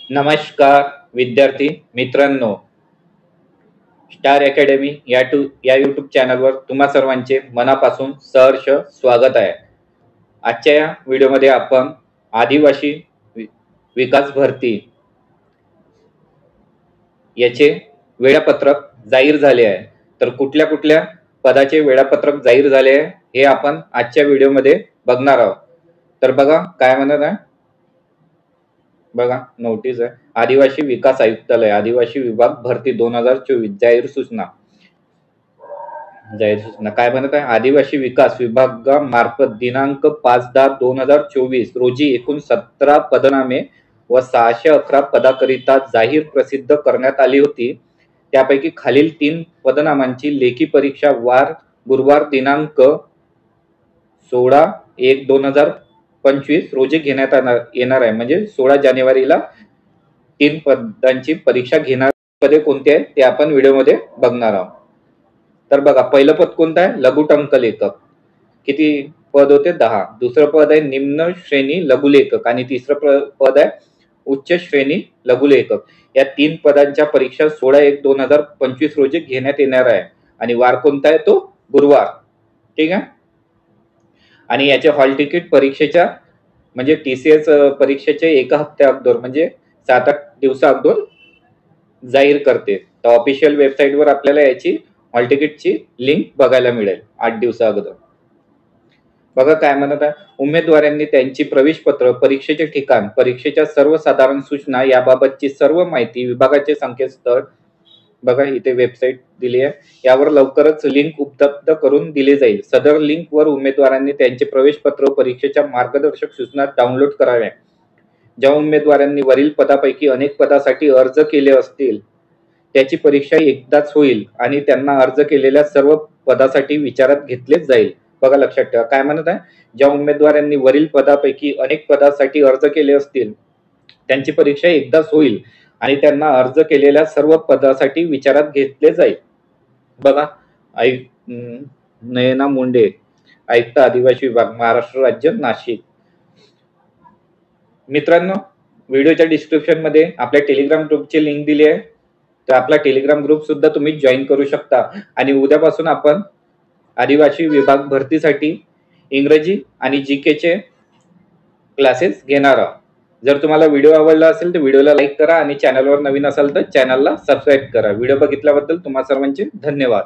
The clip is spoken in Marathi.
नमस्कार विद्यार्थी मित्रांनो, स्टार अकॅडमी या यूट्यूब चॅनलवर तुम्हा सर्वांचे मनापासून सहर्ष स्वागत आहे। आजच्या या व्हिडिओमध्ये आपण आदिवासी विकास भरती याचे वेळापत्रक जाहीर झाले आहे। तर कुठल्या कुठल्या पदाचे वेळापत्रक जाहीर झाले आहे हे आपण आजच्या व्हिडिओमध्ये बघणार आहोत। तर बघा काय म्हणत आहे, बघा नोटीस आहे, आदिवासी विकास आयुक्तालय आदिवासी विभाग भरती 2024 जाहीर सूचना काय म्हणत आहे, आदिवासी विकास विभागामार्फत दिनांक 5/10/2024 रोजी एकूण 17 पदनामे व 611 पदाकरिता जाहीर प्रसिद्ध करण्यात आली होती। त्यापैकी खालील 3 पदनामांची लेखी परीक्षा गुरुवार दिनांक 16/1/2025 रोजी घेण्यात येणार आहे। म्हणजे 16 जानेवारीला 3 पदांची परीक्षा घेणार। पदे कोणती आहेत ते आपण व्हिडिओमध्ये बघणार आहोत। तर बघा पहिलं पद कोणतं आहे, लघुटंक लेखक। किती पद होते, 10। दुसरं पद आहे निम्न श्रेणी लघुलेखक आणि तिसरं पद आहे उच्च श्रेणी लघुलेखक। या 3 पदांच्या परीक्षा 16/1/2025 रोजी घेण्यात येणार आहे आणि वार कोणता आहे, तो गुरुवार। ठीक आहे। आणि याचे हॉल तिकीट परीक्षेच्या म्हणजे TCS परीक्षेचे 1 हफ्त्या अगोदर म्हणजे 7-8 दिवसा अगोदर जाहीर करते। तर ऑफिशियल वेबसाईटवर आपल्याला याची हॉल तिकीटची लिंक बघायला मिळेल 8 दिवसा अगोदर। बघा काय म्हणत आहे, उमेदवारांनी त्यांची प्रवेशपत्र, परीक्षेचे ठिकाण, परीक्षेच्या सर्वसाधारण सूचना याबाबतची सर्व माहिती विभागाचे संकेतस्थळ बघा इथे वेबसाईट दिली आहे, यावर लवकरच लिंक उपलब्ध करून दिली जाईल। सदर लिंक वर उमेदवारांनी त्यांचे प्रवेशपत्र, परीक्षेच्या मार्गदर्शक सूचना डाउनलोड कराव्या। ज्या उमेदवारांनी वरील पदापैकी अनेक पदासाठी अर्ज केले असतील त्याची परीक्षा एकदाच होईल आणि त्यांना अर्ज केलेल्या सर्व पदासाठी विचारात घेतले जाईल। बघा लक्षात ठेवा काय म्हणत आहे, ज्या उमेदवारांनी वरील पदापैकी अनेक पदासाठी अर्ज केले असतील त्यांची परीक्षा एकदाच होईल आणि त्यांना अर्ज केलेल्या सर्व पदासाठी विचारात घेतले जाईल। बघा नयना मुंडे, आयुक्त आदिवासी विभाग, महाराष्ट्र राज्य, नाशिक। मित्रांनो, व्हिडिओच्या डिस्क्रिप्शन मध्ये आपल्या टेलिग्राम ग्रुपची लिंक दिली आहे, तर आपला टेलिग्राम ग्रुप सुद्धा तुम्ही जॉईन करू शकता। आणि उद्यापासून आपण आदिवासी विभाग भरतीसाठी इंग्रजी आणि GK चे क्लासेस घेणार आहोत। जर तुम्हाला व्हिडिओ आवडला असेल तर व्हिडिओला लाईक करा आणि चॅनलवर नवीन असाल तर चॅनलला सबस्क्राईब करा। व्हिडिओ बघितल्याबद्दल तुम्हा सर्वांचे धन्यवाद।